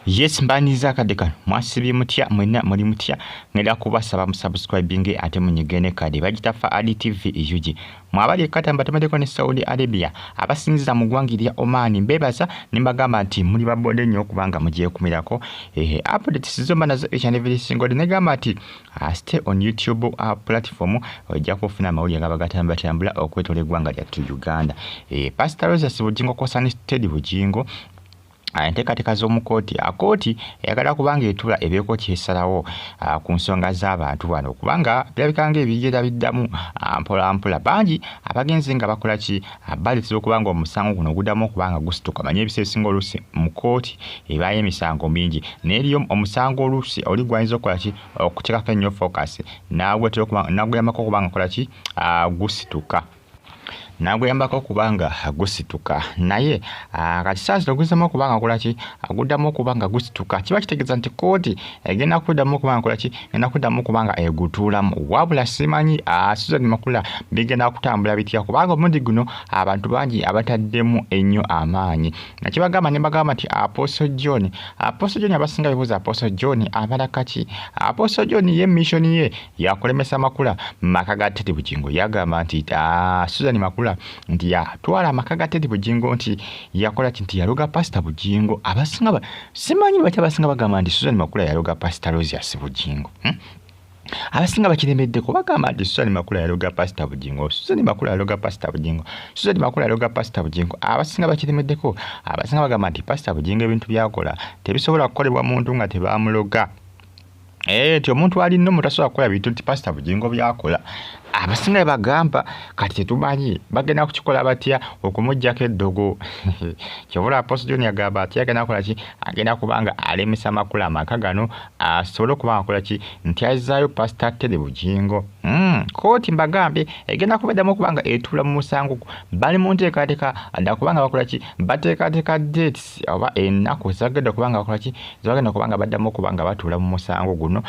Yes mbaniza kadeka mwasibi mutya mwena muri mutya ngenda kubasaba musubscribing ate munyigene kadi bagitafa Ali TV yuji mwabali katamba tamadeko ne Saudi Arabia abasinziza mu gwangirya Oman mbebaza nimbagamba nti muri babode nnyo kubanga mugiye kumirako updates zomba nazo each and every single day negamba nti stay on YouTube platform ojja kufuna mawulire gabagatamba tambula okwetole gwanga lya Uganda Pastor Rose Sibujingo kosani steady bujingo enteekateeka z'omukooti akooti eyagala kubanga etula ebeeko kyesalawo ku nsonga z'abantu bano kubanga birabika ng'ebigera biddamu mpola mpola bangi abagenzi nga bakola ki baleetera okubanga omusango guno guddamu okubanga gusituka manye ebiseera ebisinga oluusi mu kooti ebaayo emisango mingi n'eriyo omusango oluusi oli gwayinza okukola ki okuteekako ennyo focus n'aguyambako okubanga kola ki gusituka naguyambako kubanga gusituka naye kati sasa ogusema kubanga kolaki aguddamu kubanga gusituka kiba kitegeeza nti kooti egenda kuddamu kubanga kolaki egenda kuddamu kubanga egutulamu wabula simanyi Susan Makula bigenda kutambula bitya kubanga omundi guno abantu bangi abataddemu ennyo amaanyi nakibagamba nembagamba nti Apostle John abasinga bibuuza Apostle John abala kaki Apostle John ye mission ye yakulemesa Makula maka ga Teddy Bugingo yagamba nti Susan Makula nti twala amaka Teddy Bugingo nti yakola kinti yaluga Pastor Bugingo abasinga simanyi bati abasinga bagamba nti Susan Makula yaluga Pastor Rose Bugingo abasinga bakiremedde ko bagamba nti Susan Makula yaluga Pastor Bugingo Susan Makula yaluga Pastor Bugingo Susan Makula yaluga Pastor Bugingo abasinga bakiremedde ko abasinga bagamba nti Pastor Bugingo ebintu byakola tebisobola kukolebwa muntu nga tebamuloga ti omuntu ali nno mutasobola kukola bintu nti Pastor Bugingo byakola abasinga bagamba kati tetumanyi bagenda kukikola batya okumujjako eddogo kyobula Apostle John yagamba ati agenda kukola ki agenda kubanga alemesa Makula amaka gano asobole okubanga kola ki nti azaayo Pastor Teddy Bugingo kooti mbagambe egenda kubaddamu okubanga etula mu musango bali mu nteekateeka adda kubanga bakola ki bateekateeka dates oba ennaku zagenda kubanga bakola ki zagenda kubanga baddamu okubanga batula mu musango guno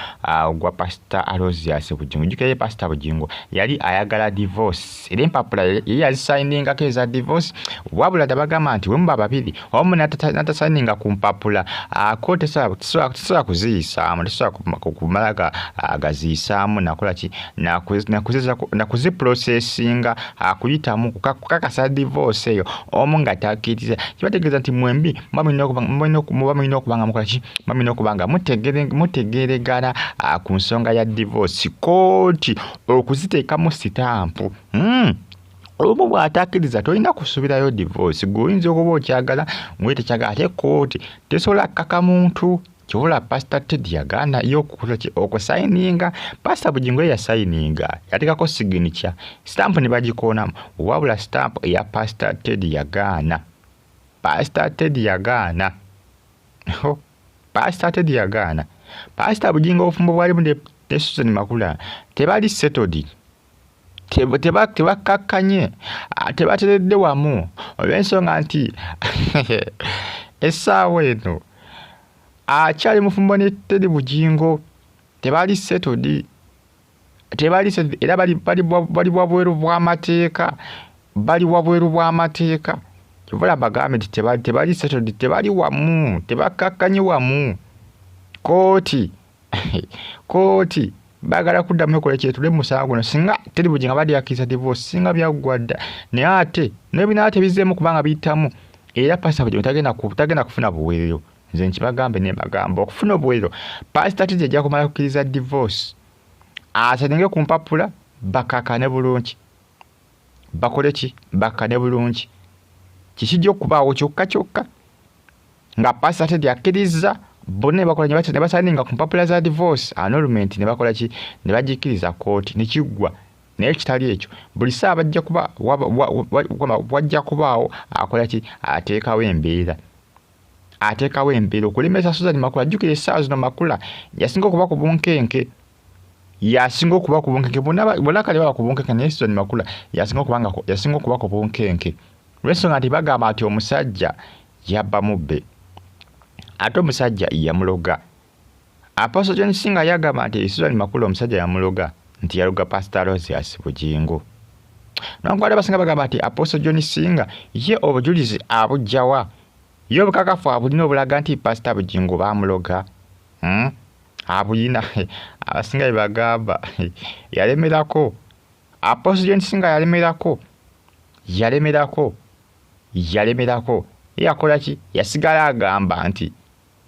gwa Pastor Aloysius Bugingo jukeye Pastor Bugingo yali ayagala divorce era empapula yazisigninga keza divorce wabula tabagamba nti wemba babiri omu natasigninga ku mpapula kote tsobola kuziyisaamu tesobola kumalaga agaziyisaamu nakola ki nakuziprocessinga kuyitamu kukakasa divorce eyo omu nga takkiriza kibategeeza nti mwembi mulina okubanga mukola ki mulina okubanga mutegeregana ku nsonga ya divorce kooti okuziteekamu sitampu omu bw'atakkiriza tolina kusubirayo divorce guyinza okuba okyagala ngwe tekyagala ate kooti tesobola kkaka muntu kyobola Pastor Teddy yagaana y'okukola ki okusayininga Pastor Bugingo yasayininga yateekako signature stamp ne bagikoonamu wabula stamp eya Pastor Teddy yagaana Pastor Teddy yagaana Pastor Bugingo obufumbo bwalimu ne Susan Makula tebali settled tebakakkanye tebateredde wamu olw'ensonga nti essaawa eno akyali mufumbo ne Teddy Bugingo tebali settled era bali wabweru bw'amateeka kivula bagambe nti tebali settled tebali wamu tebakakkanye wamu kooti bagala kuddamu ekola kyetule musango guno singa Teddy Bugingo abadde yakkiriza divorce singa byaggwadda naye ate n'ebinaala tebizeemu kubanga biyitamu era Pastor Bugingo tagenda kufuna buweerero nze nkibagambe nembagamba okufuna obuweerero Pastor Teddy ajja kumala kukkiriza divorce asaninge ku mpapula bakakane bulungi bakole ki bakkane bulungi kikijja okubaawo kyokka nga Pastor Teddy akkiriza bonna bakola ne basaninga ku mpapula za divorce annulment ne bakola ki ne bagikkiriza kooti ne kiggwa naye kitali ekyo buli saa bajja kuba wajja kubaawo akola ki ateekawo embeera okulemesa Susan Makula jjukira essaawa zino Makula yasinga okuba ku bunkenke bonna kale baba ku bunkenke naye Susan Makula yasinga okuba ku bunkenke lw'ensonga nti bagamba nti omusajja yabba mubbe ate omusajja yamuloga Apostle John Singa yagamba nti Susan Makula omusajja yamuloga nti yaluga Pastor Aloysius Bugingo nangwala basinga bagamba nti Apostle John Singa ye obujulizi abujjawa yo obukakafu abulina obulaga nti Pastor Bugingo bamuloga. Abulina abasinga bebagamba yalemerako. Apostle John Singa yalemerako. Yakola ki? Yasigala agamba nti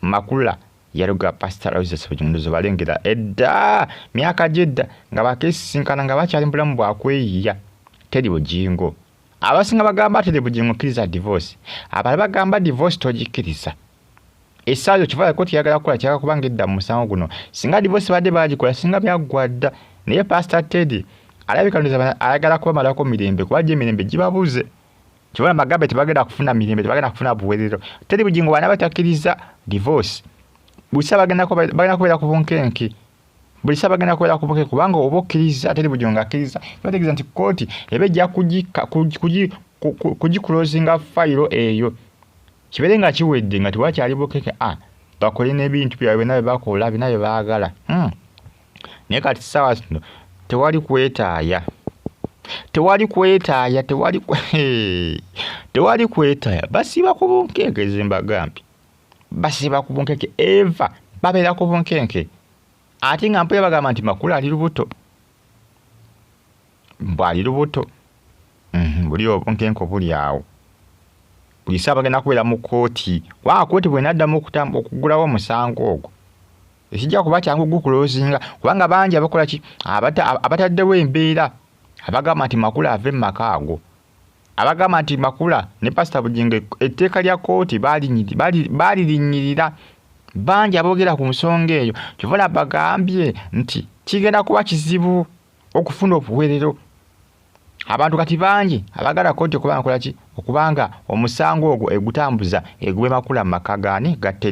Makula yaluga Pastor Moses Bugingo zobalengera edda myaka jedda nga bakesinkana nga bakyali mbulamu bwakweyiya Teddy Bugingo. Abasinga bagamba Teddy Bugingo kiriza divorce. Abali bagamba divorce tojikiriza. Esaayo kivala koti yagala kola kyaka kubanga edda mu musango guno. Singa divorce badde bagikola singa byagwadda. Naye Pastor Teddy alabika ndoza ayagala kuba malako mirembe kuba je mirembe gibabuze. Kivala magabe tebagenda kufuna mirembe tebagenda kufuna buwerero. Teddy Bugingo bana batakiriza divorce. Bulisa bagenda kubera ku bunkenke. Bulisa bagenda kubera ku bunkenke kubanga obokiriza Teddy Bugingo akiriza. Bategeeza nti koti ebejja kugiclosinga file eyo. Kiberenga kiwedde nga tiwakyali bokeke bakole n'ebintu byabwe nabe bakola binabe baagala. Naye kati sawa sino tewali kwetaaya. Basiba ku bunkenke zimbagambi. Basiba ku bunkenke eva babera ku bunkenke. Ate nga mpoya bagamba nti Makula ali lubuto. Bwali lubuto. Buli obunkenke buli awo. Buli saba bagenda kubeera mu kooti. Kooti bwe naddamu okugulawo omusango ogwo. Ekijja kuba kyangu gukulozinga kubanga bangi abakola ki abataddewo embeera abagamba nti Makula ave mu maka ago. Abagamba nti Makula ne Pastor Bugingo etteeka lya kooti balirinyirira. Bangi aboogera ku nsonga eyo. Kivala bagambye nti kigenda kuba kizibu okufuna obuweerero. Abantu kati bangi abagala kooti okubanga omusango ogwo egutambuza egwe Makula mu maka gaani gatte